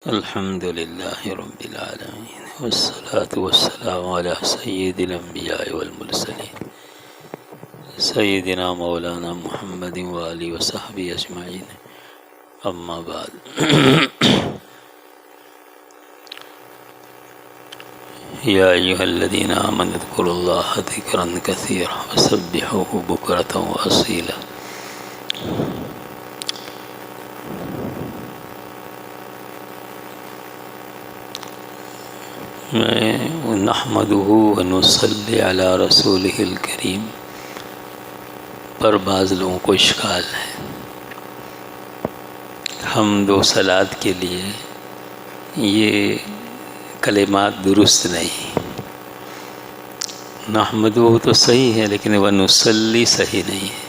الحمد لله رب العالمين والصلاة والسلام على سيد الأنبياء والمرسلين سيدنا مولانا محمد وآله وصحبه أجمعين أما بعد يا أيها الذين آمنوا اذكروا الله ذكرا كثيرا وسبحوه بكرة وأصيلا نحمده ونصلي على رسوله الكريم پر بعض لوگوں کو اشکال ہے. حمد و صلات کے لیے یہ کلمات درست نہیں. نحمدہ تو صحیح ہے لیکن ونصلی صحیح نہیں ہے،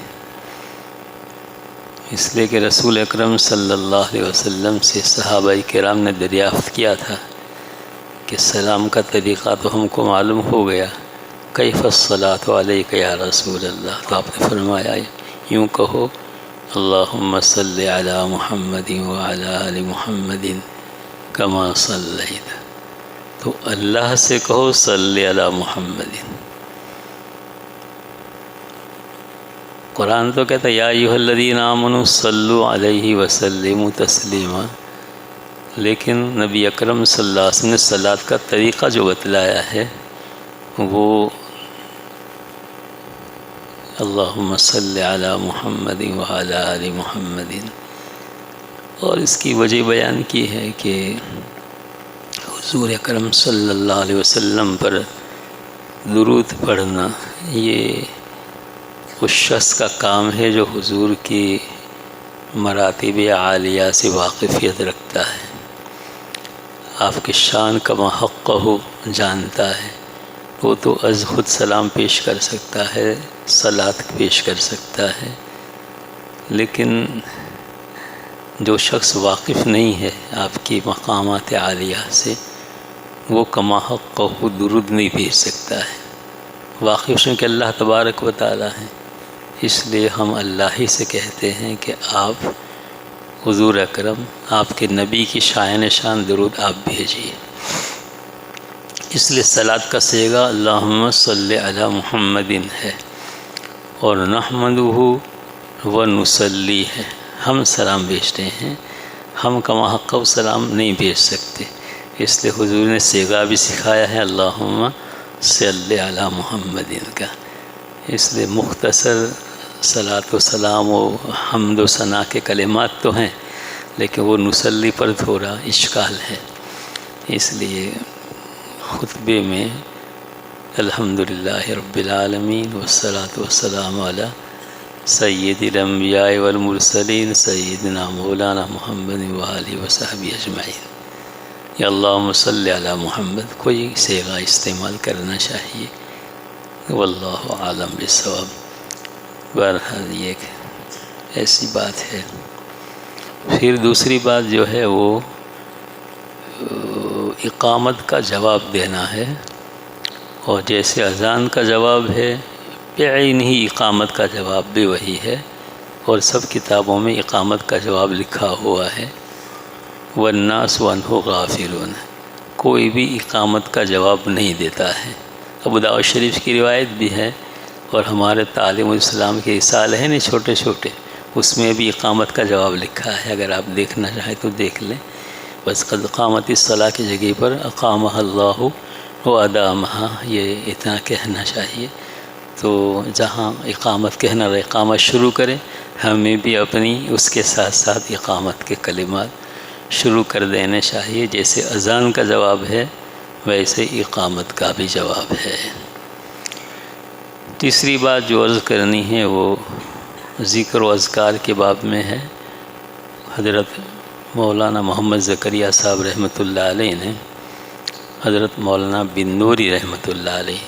اس لیے کہ رسول اکرم صلی اللہ علیہ وسلم سے صحابہ کرام نے دریافت کیا تھا کہ سلام کا طریقہ تو ہم کو معلوم ہو گیا، کیف الصلاۃ علیک یا رسول اللہ، تو آپ نے فرمایا یوں کہو اللہم صلی علی محمد وعلی آل محمد کما صلیت، تو اللہ سے کہو صلی علی محمد. قرآن تو کہتا ہے یا ایھا الذین آمنوا صلوا علیہ وسلموا تسلیما، لیکن نبی اکرم صلی اللہ علیہ وسلم نے صلاۃ کا طریقہ جو بتلایا ہے وہ اللہم صلی علی محمد وعلی آل محمد، اور اس کی وجہ بیان کی ہے کہ حضور اکرم صلی اللہ علیہ وسلم پر درود پڑھنا یہ اس شخص کا کام ہے جو حضور کی مراتب عالیہ سے واقفیت رکھتا ہے، آپ کی شان کا حق ہو جانتا ہے، وہ تو از خود سلام پیش کر سکتا ہے، صلات پیش کر سکتا ہے. لیکن جو شخص واقف نہیں ہے آپ کی مقامات عالیہ سے، وہ کما حق ہو درود نہیں بھیج سکتا ہے. واقف ہیں کہ اللہ تبارک و تعالی ہیں، اس لیے ہم اللہ ہی سے کہتے ہیں کہ آپ حضور اکرم آپ کے نبی کی شان درود آپ بھیجیے. اس لیے صلاۃ کا صیغہ اللہم صلی علی محمد ہے، اور نحمدہ و نصلی ہے، ہم سلام بھیجتے ہیں، ہم کما حق و سلام نہیں بھیج سکتے. اس لیے حضور نے صیغہ بھی سکھایا ہے اللہم صلی علی محمد کا. اس لیے مختصر صلاۃ و سلام و حمد و ثنا کے کلمات تو ہیں، لیکن وہ نصلی پر تھوڑا اشکال ہے. اس لیے خطبے میں الحمدللہ رب العالمین والصلاۃ والسلام علی سید الانبیاء والمرسلین سیدنا مولانا محمد وآلہ وصحبہ اجمعین، یا اللہم صلی علی محمد کوئی صیغہ استعمال کرنا چاہیے. واللہ عالم بالصواب. بہرحال یہ ایک ایسی بات ہے. پھر دوسری بات جو ہے وہ اقامت کا جواب دینا ہے، اور جیسے اذان کا جواب ہے بعین ہی اقامت کا جواب بھی وہی ہے، اور سب کتابوں میں اقامت کا جواب لکھا ہوا ہے. والناس عنہ غافلون، کوئی بھی اقامت کا جواب نہیں دیتا ہے. ابو داؤد شریف کی روایت بھی ہے، اور ہمارے تعلیم الاسلام کے رسالے ہیں نا چھوٹے چھوٹے، اس میں بھی اقامت کا جواب لکھا ہے. اگر آپ دیکھنا چاہیں تو دیکھ لیں. بس قد قامت الصلاۃ کی جگہ پر اقامہ اللہ و ادامہ، یہ اتنا کہنا چاہیے. تو جہاں اقامت کہنا رہے اقامت شروع کریں، ہمیں بھی اپنی اس کے ساتھ ساتھ اقامت کے کلمات شروع کر دینے چاہیے. جیسے اذان کا جواب ہے ویسے اقامت کا بھی جواب ہے. تیسری بات جو عرض کرنی ہے وہ ذکر و اذکار کے باب میں ہے. حضرت مولانا محمد زکریا صاحب رحمۃ اللہ علیہ نے حضرت مولانا بن نوری رحمۃ اللہ علیہ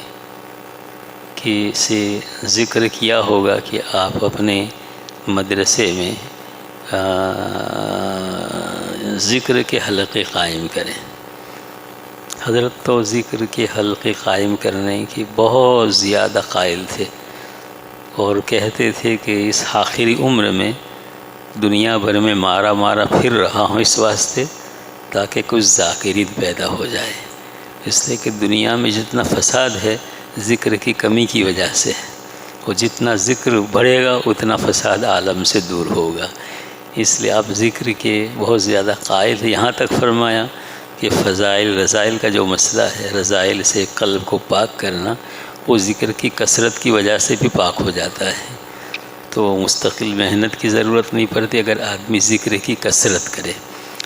کی سے ذکر کیا ہوگا کہ آپ اپنے مدرسے میں ذکر کے حلقے قائم کریں. حضرت تو ذکر کے حلقے قائم کرنے کی بہت زیادہ قائل تھے، اور کہتے تھے کہ اس آخری عمر میں دنیا بھر میں مارا پھر رہا ہوں اس واسطے تاکہ کچھ ذاکرین پیدا ہو جائے، اس لیے کہ دنیا میں جتنا فساد ہے ذکر کی کمی کی وجہ سے ہے، اور جتنا ذکر بڑھے گا اتنا فساد عالم سے دور ہوگا۔ اس لیے آپ ذکر کے بہت زیادہ قائل ہیں۔ یہاں تک فرمایا کہ فضائل رضائل کا جو مسئلہ ہے، رضائل سے قلب کو پاک کرنا، وہ ذکر کی کثرت کی وجہ سے بھی پاک ہو جاتا ہے، تو مستقل محنت کی ضرورت نہیں پڑتی اگر آدمی ذکر کی کثرت کرے۔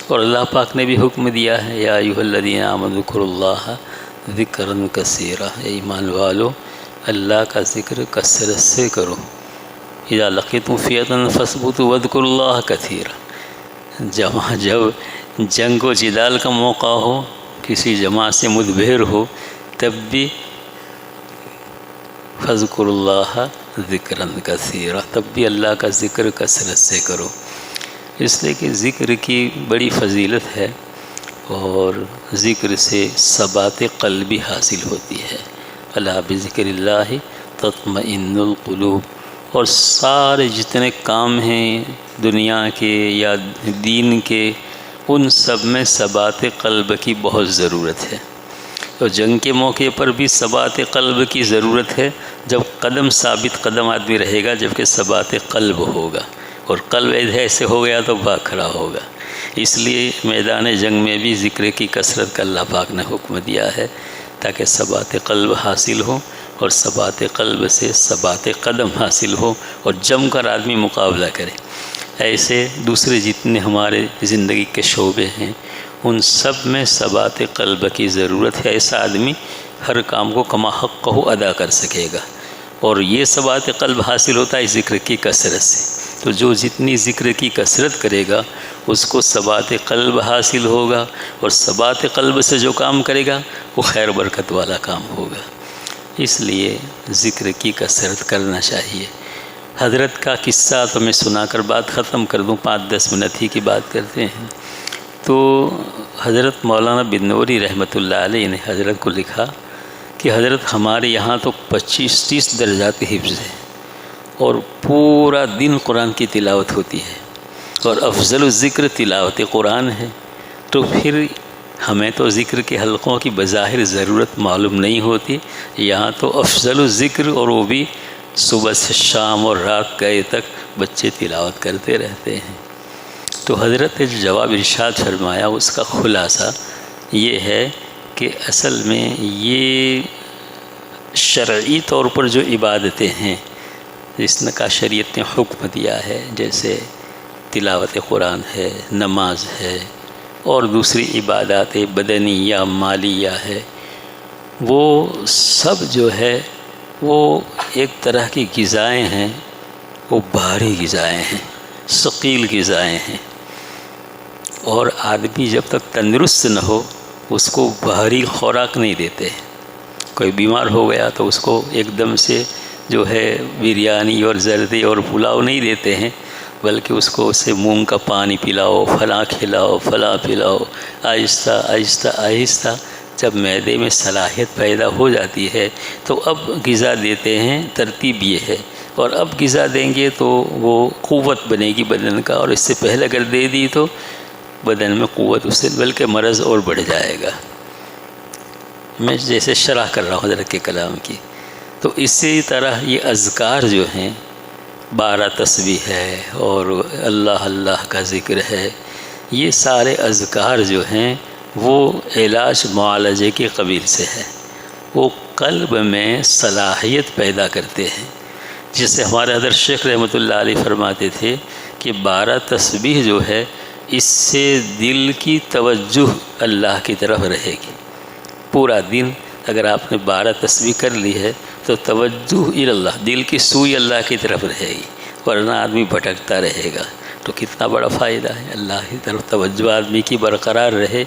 اور اللہ پاک نے بھی حکم دیا ہے، یا ایھا الذین آمنوا اذکروا اللہ ذکرا کثیرا، اے ایمان والو اللہ کا ذکر کثرت سے کرو۔ اذا لقیتم فئۃ فاثبتوا واذکروا اللہ کثیرا، جب جنگ و جدال کا موقع ہو، کسی جماعت سے مدبھر ہو، تب بھی فاذکروا اللہ ذکرا کثیرا، تب بھی اللہ کا ذکر کثرت سے کرو، اس لیے کہ ذکر کی بڑی فضیلت ہے، اور ذکر سے ثبات قلبی حاصل ہوتی ہے۔ الا بذکر اللہ تطمئن القلوب، اور سارے جتنے کام ہیں دنیا کے یا دین کے، ان سب میں ثبات قلب کی بہت ضرورت ہے۔ تو جنگ کے موقع پر بھی ثبات قلب کی ضرورت ہے، جب قدم ثابت قدم آدمی رہے گا، جبکہ ثبات قلب ہوگا، اور قلب ایسے ہو گیا تو بھاگ کھڑا ہوگا۔ اس لیے میدان جنگ میں بھی ذکر کی کثرت کا اللہ پاک نے حکم دیا ہے، تاکہ ثبات قلب حاصل ہو، اور ثبات قلب سے ثبات قدم حاصل ہو، اور جم کر آدمی مقابلہ کرے۔ ایسے دوسرے جتنے ہمارے زندگی کے شعبے ہیں، ان سب میں ثبات قلب کی ضرورت ہے۔ ایسا آدمی ہر کام کو کما حق ادا کر سکے گا، اور یہ ثبات قلب حاصل ہوتا ہے ذکر کی کثرت سے۔ تو جو جتنی ذکر کی کثرت کرے گا اس کو ثبات قلب حاصل ہوگا، اور ثبات قلب سے جو کام کرے گا وہ خیر برکت والا کام ہوگا۔ اس لیے ذکر کی کثرت کرنا چاہیے۔ حضرت کا قصہ تو میں سنا کر بات ختم کر دوں، 5-10 منٹ ہی کی بات کرتے ہیں۔ تو حضرت مولانا بنوری رحمۃ اللہ علیہ نے حضرت کو لکھا کہ حضرت ہمارے یہاں تو 25-30 درجات حفظ ہے، اور پورا دن قرآن کی تلاوت ہوتی ہے، اور افضل الذکر تلاوت قرآن ہے، تو پھر ہمیں تو ذکر کے حلقوں کی بظاہر ضرورت معلوم نہیں ہوتی، یہاں تو افضل الذکر، اور وہ بھی صبح سے شام اور رات گئے تک بچے تلاوت کرتے رہتے ہیں۔ تو حضرت نے جواب ارشاد فرمایا، اس کا خلاصہ یہ ہے کہ اصل میں یہ شرعی طور پر جو عبادتیں ہیں جس کا شریعت نے حکم دیا ہے، جیسے تلاوت قرآن ہے، نماز ہے، اور دوسری عبادات بدنی یا مالیہ ہے، وہ سب جو ہے وہ ایک طرح کی غذائیں ہیں، وہ بھاری غذائیں ہیں، ثقیل غذائیں ہیں، اور آدمی جب تک تندرست نہ ہو اس کو بھاری خوراک نہیں دیتے۔ کوئی بیمار ہو گیا تو اس کو ایک دم سے جو ہے بریانی اور زردی اور پلاؤ نہیں دیتے ہیں، بلکہ اس کو اسے مونگ کا پانی پلاؤ، فلاں کھلاؤ، فلاں پلاؤ، آہستہ آہستہ آہستہ جب معدے میں صلاحیت پیدا ہو جاتی ہے تو اب غذا دیتے ہیں۔ ترتیب یہ ہے، اور اب غذا دیں گے تو وہ قوت بنے گی بدن کا، اور اس سے پہلے اگر دے دی تو بدن میں قوت اس سے بلکہ مرض اور بڑھ جائے گا۔ میں جیسے شرح کر رہا ہوں حضرت کے کلام کی، تو اسی طرح یہ اذکار جو ہیں، 12 تسبیح ہے اور اللہ اللہ کا ذکر ہے، یہ سارے اذکار جو ہیں وہ علاج معالجے کے قبیل سے ہے، وہ قلب میں صلاحیت پیدا کرتے ہیں۔ جسے ہمارے حضرت شیخ رحمۃ اللہ علیہ فرماتے تھے کہ 12 تسبیح جو ہے اس سے دل کی توجہ اللہ کی طرف رہے گی۔ پورا دن اگر آپ نے 12 تسبیح کر لی ہے تو توجہ اللہ، دل کی سوئی اللہ کی طرف رہے گی، ورنہ آدمی بھٹکتا رہے گا۔ تو کتنا بڑا فائدہ ہے، اللہ کی طرف توجہ آدمی کی برقرار رہے،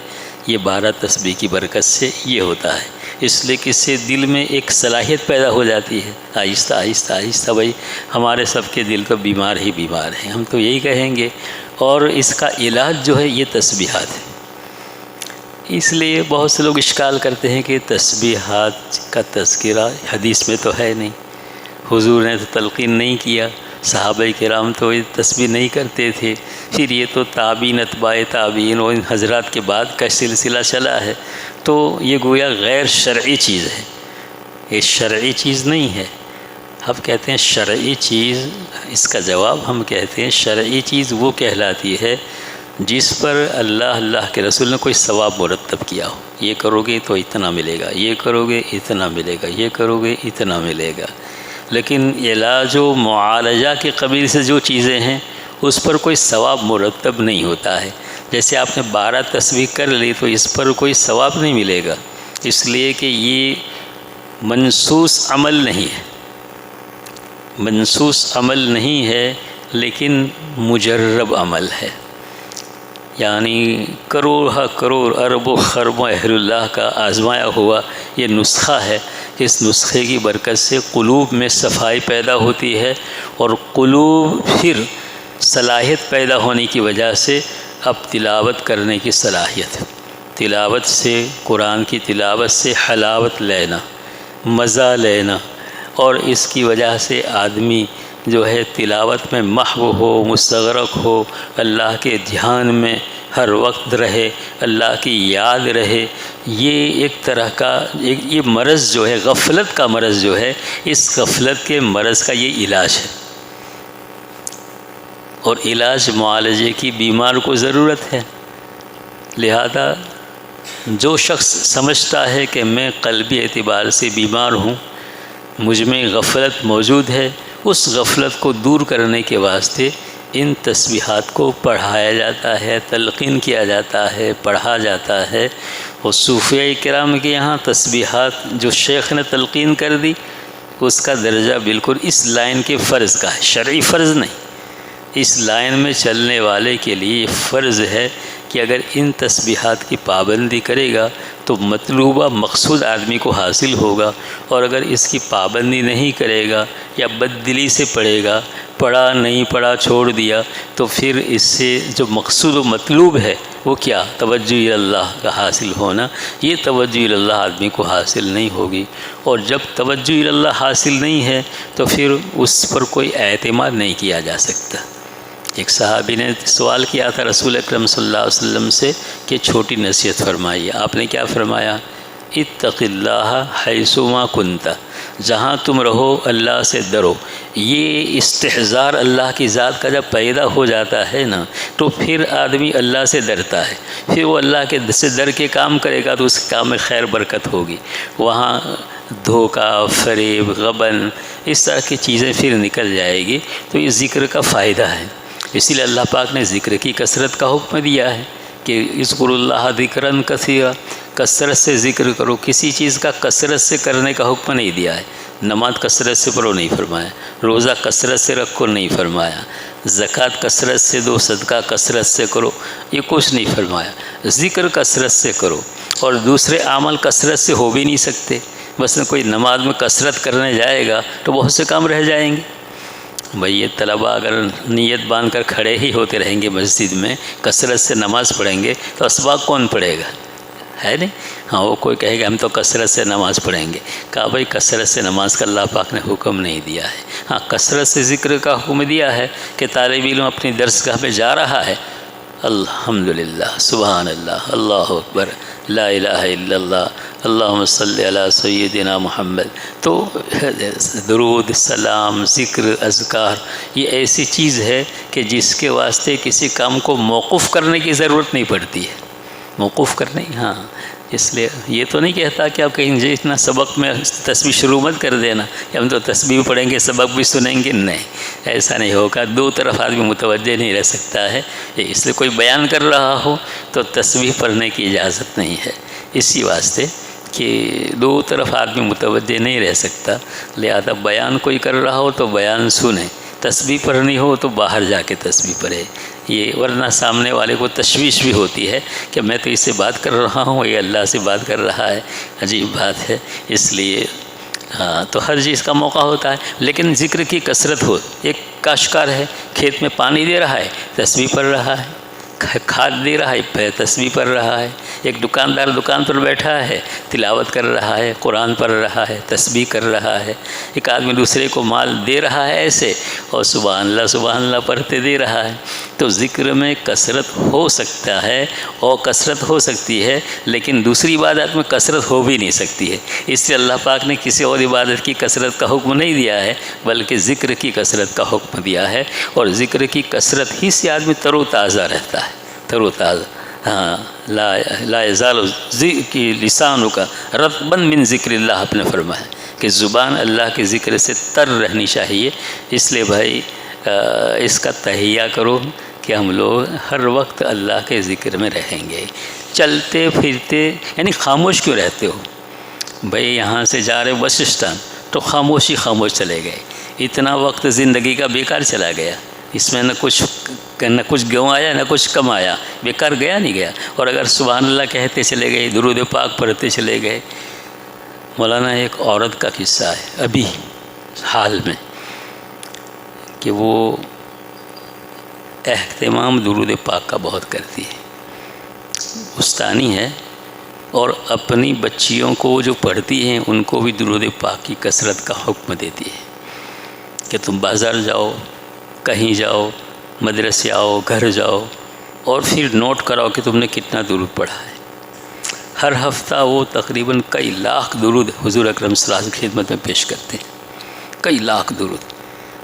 یہ 12 تسبیح کی برکت سے یہ ہوتا ہے۔ اس لیے کہ اس سے دل میں ایک صلاحیت پیدا ہو جاتی ہے، آہستہ آہستہ آہستہ۔ بھائی ہمارے سب کے دل تو بیمار ہی بیمار ہیں، ہم تو یہی کہیں گے، اور اس کا علاج جو ہے یہ تسبیحات ہے۔ اس لیے بہت سے لوگ اشکال کرتے ہیں کہ تسبیحات کا تذکرہ حدیث میں تو ہے نہیں، حضور نے تو تلقین نہیں کیا، صحابہ کرام تو یہ تسبیح نہیں کرتے تھے، پھر یہ تو تابعین اتباع تابعین اور ان حضرات کے بعد کا سلسلہ چلا ہے، تو یہ گویا غیر شرعی چیز ہے، یہ شرعی چیز نہیں ہے۔ ہم کہتے ہیں شرعی چیز، اس کا جواب ہم کہتے ہیں شرعی چیز وہ کہلاتی ہے جس پر اللہ کے رسول نے کوئی ثواب مرتب کیا ہو، یہ کرو گے تو اتنا ملے گا، یہ کرو گے اتنا ملے گا، یہ کرو گے اتنا ملے گا۔ لیکن علاج و معالجہ کے قبیل سے جو چیزیں ہیں اس پر کوئی ثواب مرتب نہیں ہوتا ہے۔ جیسے آپ نے 12 تسبیح کر لی تو اس پر کوئی ثواب نہیں ملے گا، اس لیے کہ یہ منسوس عمل نہیں ہے، منسوس عمل نہیں ہے، لیکن مجرب عمل ہے۔ یعنی کروڑ کروڑ ارب و خرب اہل اللہ کا آزمایا ہوا یہ نسخہ ہے، اس نسخے کی برکت سے قلوب میں صفائی پیدا ہوتی ہے، اور قلوب پھر صلاحیت پیدا ہونے کی وجہ سے اب تلاوت کرنے کی صلاحیت، تلاوت سے، قرآن کی تلاوت سے حلاوت لینا، مزہ لینا، اور اس کی وجہ سے آدمی جو ہے تلاوت میں محو ہو، مستغرق ہو، اللہ کے دھیان میں ہر وقت رہے، اللہ کی یاد رہے۔ یہ ایک طرح کا یہ مرض جو ہے، غفلت کا مرض جو ہے، اس غفلت کے مرض کا یہ علاج ہے، اور علاج معالجے کی بیمار کو ضرورت ہے۔ لہذا جو شخص سمجھتا ہے کہ میں قلبی اعتبار سے بیمار ہوں، مجھ میں غفلت موجود ہے، اس غفلت کو دور کرنے کے واسطے ان تسبیحات کو پڑھایا جاتا ہے، تلقین کیا جاتا ہے، پڑھا جاتا ہے۔ اور صوفیاء کرام کے یہاں تسبیحات جو شیخ نے تلقین کر دی، اس کا درجہ بالکل اس لائن کے فرض کا ہے، شرعی فرض نہیں۔ اس لائن میں چلنے والے کے لیے فرض ہے کہ اگر ان تسبیحات کی پابندی کرے گا تو مطلوبہ مقصود آدمی کو حاصل ہوگا، اور اگر اس کی پابندی نہیں کرے گا یا بددلی سے پڑھے گا، پڑھا نہیں پڑھا چھوڑ دیا، تو پھر اس سے جو مقصود و مطلوب ہے وہ کیا؟ توجہ اللہ کا حاصل ہونا، یہ توجہ اللہ آدمی کو حاصل نہیں ہوگی، اور جب توجہ اللہ حاصل نہیں ہے تو پھر اس پر کوئی اعتماد نہیں کیا جا سکتا۔ ایک صحابی نے سوال کیا تھا رسول اکرم صلی اللہ علیہ وسلم سے کہ چھوٹی نصیحت فرمائیے۔ آپ نے کیا فرمایا؟ اتق اللہ حیث ما کنت، جہاں تم رہو اللہ سے ڈرو۔ یہ استحضار اللہ کی ذات کا جب پیدا ہو جاتا ہے نا، تو پھر آدمی اللہ سے ڈرتا ہے، پھر وہ اللہ کے سے ڈر کے کام کرے گا تو اس کام میں خیر برکت ہوگی، وہاں دھوکہ، فریب، غبن، اس طرح کی چیزیں پھر نکل جائے گی۔ تو یہ ذکر کا فائدہ ہے، اسی لیے اللہ پاک نے ذکر کی کثرت کا حکم دیا ہے کہ اذکروا اللہ ذکرا کثیرا، کثرت سے ذکر کرو۔ کسی چیز کا کثرت سے کرنے کا حکم نہیں دیا ہے، نماز کثرت سے پڑھو نہیں فرمایا، روزہ کثرت سے رکھو نہیں فرمایا، زکوٰۃ کثرت سے دو، صدقہ کثرت سے کرو، یہ کچھ نہیں فرمایا۔ ذکر کثرت سے کرو، اور دوسرے عمل کثرت سے ہو بھی نہیں سکتے۔ مثلا کوئی نماز میں کثرت کرنے جائے گا تو بہت سے کام رہ جائیں گے۔ بھئی یہ طلباء اگر نیت باندھ کر کھڑے ہی ہوتے رہیں گے مسجد میں، کثرت سے نماز پڑھیں گے تو اسباق کون پڑھے گا؟ ہے نہیں؟ ہاں، وہ کوئی کہے گا ہم تو کثرت سے نماز پڑھیں گے۔ کہا بھئی کثرت سے نماز کا اللہ پاک نے حکم نہیں دیا ہے۔ ہاں، کثرت سے ذکر کا حکم دیا ہے کہ طالب علم اپنی درسگاہ میں جا رہا ہے، الحمدللہ، سبحان اللہ، اللہ اکبر، لا الہ الا اللہ، اللہم صلی علی سیدنا محمد، تو درود، سلام، ذکر، اذکار، یہ ایسی چیز ہے کہ جس کے واسطے کسی کام کو موقوف کرنے کی ضرورت نہیں پڑتی ہے، موقوف کرنے۔ ہاں، اس لیے یہ تو نہیں کہتا کہ آپ کہیں جی اتنا سبق میں تسبیح شروع مت کر دینا کہ ہم تو تسبیح پڑھیں گے سبق بھی سنیں گے، نہیں، ایسا نہیں ہوگا۔ دو طرف آدمی متوجہ نہیں رہ سکتا ہے، اس لیے کوئی بیان کر رہا ہو تو تسبیح پڑھنے کی اجازت نہیں ہے، اسی واسطے کہ دو طرف آدمی متوجہ نہیں رہ سکتا، لہذا بیان کوئی کر رہا ہو تو بیان سنیں، تسبیح پڑھنی ہو تو باہر جا کے تسبیح پڑھے، یہ ورنہ سامنے والے کو تشویش بھی ہوتی ہے کہ میں تو اس سے بات کر رہا ہوں، یہ اللہ سے بات کر رہا ہے، عجیب بات ہے۔ اس لیے ہاں، تو ہر چیز کا موقع ہوتا ہے، لیکن ذکر کی کثرت ہو۔ ایک کاشتکار ہے، کھیت میں پانی دے رہا ہے، تسبیح پڑھ رہا ہے، کھاد دے رہا ہے، تسبیح پڑھ رہا ہے۔ ایک دکاندار دکان پر بیٹھا ہے، تلاوت کر رہا ہے، قرآن پڑھ رہا ہے، تسبیح کر رہا ہے۔ ایک آدمی دوسرے کو مال دے رہا ہے ایسے، اور سبحان اللہ پڑھتے دے رہا ہے۔ تو ذکر میں کثرت ہو سکتا ہے اور کثرت ہو سکتی ہے، لیکن دوسری عبادت میں کثرت ہو بھی نہیں سکتی ہے۔ اس لیے اللہ پاک نے کسی اور عبادت کی کثرت کا حکم نہیں دیا ہے، بلکہ ذکر کی کثرت کا حکم دیا ہے، اور ذکر کی کثرت ہی سے آدمی تر و تازہ رہتا ہے، تر و تازہ۔ ہاں، لا یزال لسانہ کا رطبا من ذکر اللہ، آپ نے فرمایا کہ زبان اللہ کے ذکر سے تر رہنی چاہیے۔ اس لیے بھائی اس کا تہیہ کرو کہ ہم لوگ ہر وقت اللہ کے ذکر میں رہیں گے۔ چلتے پھرتے یعنی خاموش کیوں رہتے ہو؟ بھائی یہاں سے جا رہے بس اسٹینڈ تو خاموش چلے گئے، اتنا وقت زندگی کا بیکار چلا گیا، اس میں نہ کچھ گنوایا نہ کچھ کمایا، بیکار گیا نہیں گیا۔ اور اگر سبحان اللہ کہتے چلے گئے، درود پاک پڑھتے چلے گئے۔ مولانا ایک عورت کا قصہ ہے ابھی حال میں کہ وہ اہتمام درود پاک کا بہت کرتی ہے، استانی ہے، اور اپنی بچیوں کو جو پڑھتی ہیں ان کو بھی درود پاک کی کثرت کا حکم دیتی ہے کہ تم بازار جاؤ، کہیں جاؤ، مدرسے آؤ، گھر جاؤ، اور پھر نوٹ کراؤ کہ تم نے کتنا درود پڑھا ہے۔ ہر ہفتہ وہ تقریباً کئی لاکھ درود حضور اکرم صلی اللہ علیہ وسلم کی خدمت میں پیش کرتے ہیں، کئی لاکھ درود۔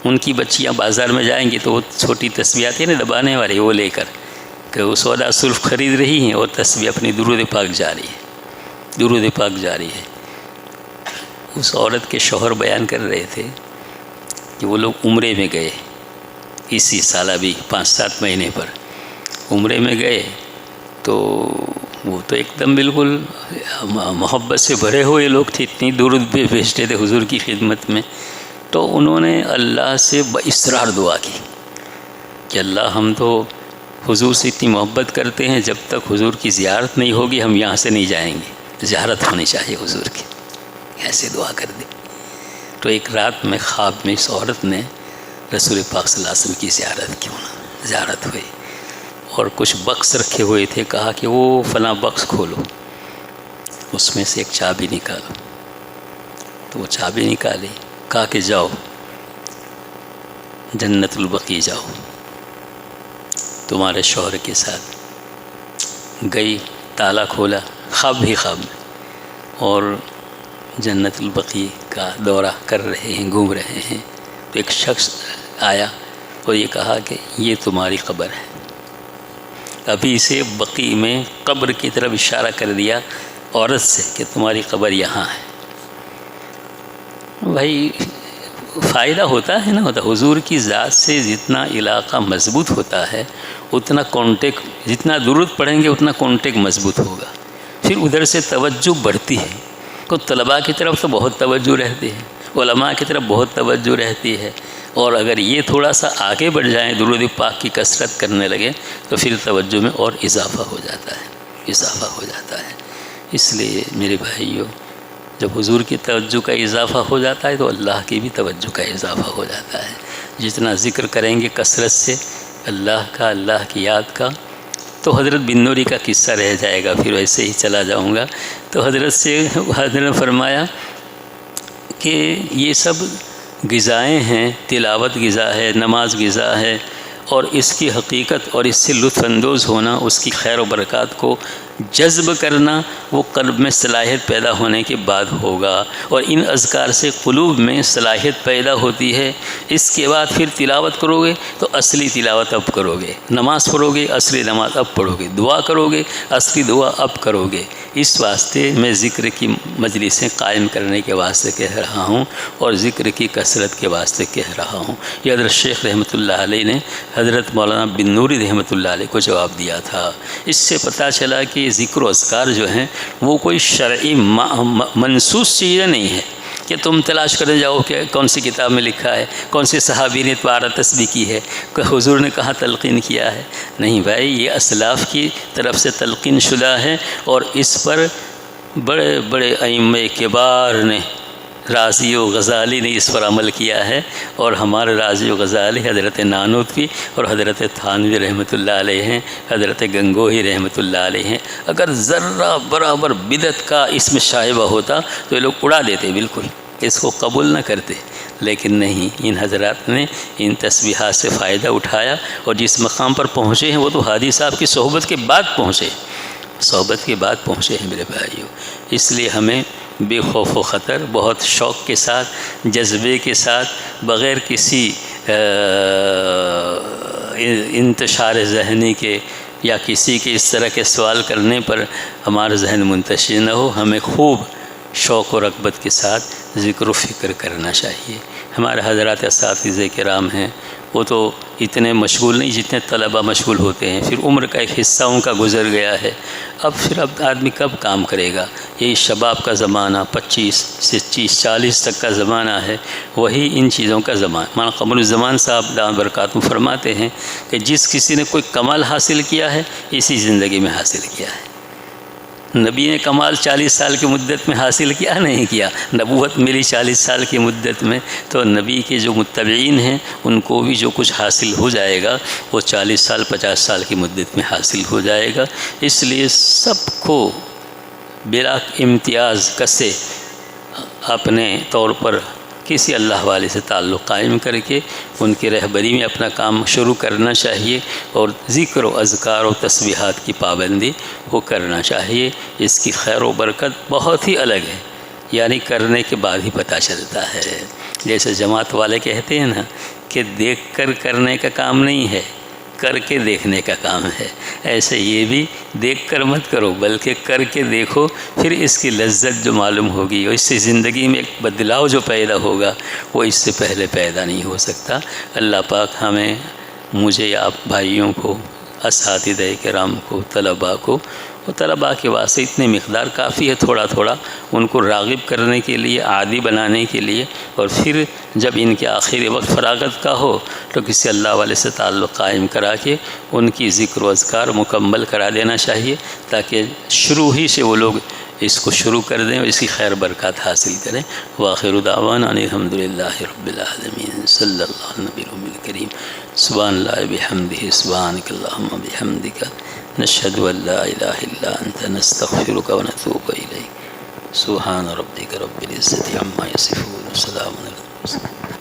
ان کی بچیاں بازار میں جائیں گی تو وہ چھوٹی تسبیح آتی ہے نا دبانے والی، وہ لے کر کہ وہ سودا سلف خرید رہی ہیں اور تسبیح اپنی درود پاک جاری ہے، درود پاک جاری ہے۔ اس عورت کے شوہر بیان کر رہے تھے کہ وہ لوگ عمرے میں گئے، اسی سال ابھی 5-7 مہینے پر عمرے میں گئے، تو وہ تو ایک دم بالکل محبت سے بھرے ہوئے لوگ تھے، اتنی درود بھیجتے تھے حضور کی خدمت میں۔ تو انہوں نے اللہ سے باصرار دعا کی کہ اللہ ہم تو حضور سے اتنی محبت کرتے ہیں، جب تک حضور کی زیارت نہیں ہوگی ہم یہاں سے نہیں جائیں گے، زیارت ہونی چاہیے حضور کی، ایسے دعا کر دی۔ تو ایک رات میں خواب میں اس عورت نے رسول پاک صلی اللہ علیہ وسلم کی زیارت کی، زیارت ہوئی، اور کچھ بکس رکھے ہوئے تھے، کہا کہ وہ فلاں بکس کھولو، اس میں سے ایک چابی نکالو۔ تو وہ چابی نکالی، کہا کہ جاؤ جنت البقیع جاؤ تمہارے شوہر کے ساتھ۔ گئی، تالا کھولا، خواب ہی خواب میں، اور جنت البقیع کا دورہ کر رہے ہیں، گھوم رہے ہیں، تو ایک شخص آیا اور یہ کہا کہ یہ تمہاری قبر ہے۔ ابھی اسے بقیع میں قبر کی طرف اشارہ کر دیا عورت سے کہ تمہاری قبر یہاں ہے۔ بھائی فائدہ ہوتا ہے نا، ہوتا حضور کی ذات سے جتنا علاقہ مضبوط ہوتا ہے اتنا کانٹیکٹ، جتنا درود پڑھیں گے اتنا کانٹیکٹ مضبوط ہوگا، پھر ادھر سے توجہ بڑھتی ہے۔ تو طلباء کی طرف تو بہت توجہ رہتی ہے، علماء کی طرف بہت توجہ رہتی ہے، اور اگر یہ تھوڑا سا آگے بڑھ جائیں، درود پاک کی کثرت کرنے لگے، تو پھر توجہ میں اور اضافہ ہو جاتا ہے، اضافہ ہو جاتا ہے۔ اس لیے میرے بھائیوں، جب حضور کی توجہ کا اضافہ ہو جاتا ہے تو اللہ کی بھی توجہ کا اضافہ ہو جاتا ہے۔ جتنا ذکر کریں گے کثرت سے اللہ کا، اللہ کی یاد کا، تو حضرت بن نوری کا قصہ رہ جائے گا، پھر ویسے ہی چلا جاؤں گا۔ تو حضرت نے فرمایا کہ یہ سب غذائیں ہیں، تلاوت غذا ہے، نماز غذا ہے، اور اس کی حقیقت اور اس سے لطف اندوز ہونا، اس کی خیر و برکات کو جذب کرنا، وہ قلب میں صلاحیت پیدا ہونے کے بعد ہوگا، اور ان اذکار سے قلوب میں صلاحیت پیدا ہوتی ہے۔ اس کے بعد پھر تلاوت کرو گے تو اصلی تلاوت اب کرو گے، نماز پڑھو گے اصلی نماز اب پڑھو گے، دعا کرو گے اصلی دعا اب کرو گے۔ اس واسطے میں ذکر کی مجلسیں قائم کرنے کے واسطے کہہ رہا ہوں، اور ذکر کی کثرت کے واسطے کہہ رہا ہوں۔ یہ حضرت شیخ رحمۃ اللہ علیہ نے حضرت مولانا بن نوری رحمۃ اللہ علیہ کو جواب دیا تھا۔ اس سے پتہ چلا کہ ذکر و اذکار جو ہیں وہ کوئی شرعی منصوص چیزیں نہیں ہے کہ تم تلاش کرنے جاؤ کہ کون سی کتاب میں لکھا ہے، کون سے صحابی نے 12 تسبیح کی ہے، کہ حضور نے کہاں تلقین کیا ہے۔ نہیں بھائی، یہ اسلاف کی طرف سے تلقین شدہ ہے، اور اس پر بڑے بڑے ائمہ کبار نے رازی و غزالی نے اس پر عمل کیا ہے، اور ہمارے رازی و غزالی حضرت نانوتوی اور حضرت تھانوی رحمۃ اللہ علیہ ہیں، حضرت گنگوہی رحمۃ اللہ علیہ ہیں۔ اگر ذرہ برابر بدعت کا اس میں شائبہ ہوتا تو یہ لوگ اڑا دیتے، بالکل اس کو قبول نہ کرتے، لیکن نہیں، ان حضرات نے ان تسبیحات سے فائدہ اٹھایا، اور جس مقام پر پہنچے ہیں وہ تو ہادی صاحب کی صحبت کے بعد پہنچے، صحبت کے بعد پہنچے ہیں میرے بھائیوں۔ اس لیے ہمیں بے خوف و خطر، بہت شوق کے ساتھ، جذبے کے ساتھ، بغیر کسی انتشار ذہنی کے یا کسی کے اس طرح کے سوال کرنے پر ہمارا ذہن منتشر نہ ہو، ہمیں خوب شوق و رغبت کے ساتھ ذکر و فکر کرنا چاہیے۔ ہمارے حضرات اساتذہ کرام ہیں، وہ تو اتنے مشغول نہیں جتنے طلبہ مشغول ہوتے ہیں، پھر عمر کا ایک حصہ ان کا گزر گیا ہے، اب آدمی کب کام کرے گا؟ یہی شباب کا زمانہ 25 سے 30-40 تک کا زمانہ ہے، وہی ان چیزوں کا زمانہ۔ مولانا قمر الزمان صاحب دامت برکاتہ فرماتے ہیں کہ جس کسی نے کوئی کمال حاصل کیا ہے، اسی زندگی میں حاصل کیا ہے۔ نبی نے کمال 40 سال کی مدت میں حاصل کیا نہیں کیا، نبوت ملی 40 سال کی مدت میں، تو نبی کے جو متبعین ہیں ان کو بھی جو کچھ حاصل ہو جائے گا وہ 40 سال 50 سال کی مدت میں حاصل ہو جائے گا۔ اس لیے سب کو بلا امتیاز کسے اپنے طور پر کسی اللہ والے سے تعلق قائم کر کے ان کی رہبری میں اپنا کام شروع کرنا چاہیے، اور ذکر و اذکار و تسبیحات کی پابندی وہ کرنا چاہیے۔ اس کی خیر و برکت بہت ہی الگ ہے، یعنی کرنے کے بعد ہی پتہ چلتا ہے۔ جیسے جماعت والے کہتے ہیں نا کہ دیکھ کر کرنے کا کام نہیں ہے، کر کے دیکھنے کا کام ہے، ایسے یہ بھی دیکھ کر مت کرو بلکہ کر کے دیکھو، پھر اس کی لذت جو معلوم ہوگی اور اس سے زندگی میں ایک بدلاؤ جو پیدا ہوگا وہ اس سے پہلے پیدا نہیں ہو سکتا۔ اللہ پاک ہمیں، مجھے، آپ بھائیوں کو، اساتذہ کرام کو، طلباء کو، اور طلباء کے واسطے اتنی مقدار کافی ہے، تھوڑا تھوڑا ان کو راغب کرنے کے لیے، عادی بنانے کے لیے، اور پھر جب ان کے آخری وقت فراغت کا ہو تو کسی اللہ والے سے تعلق قائم کرا کے ان کی ذکر و اذکار مکمل کرا دینا چاہیے، تاکہ شروع ہی سے وہ لوگ اس کو شروع کر دیں اور اس کی خیر برکات حاصل کریں۔ وآخر دعوانا ان الحمد للہ رب العالمین، صلی اللہ علیہ نبی الکریم، سبحان اللہ بحمدہ، سبحانک اللہم بحمدک، نشہد ان لا الہ الا انت، نستغفرک ونتوب الیک۔ سبحان ربک رب العزت عما یصفون، وسلام علی المرسلین۔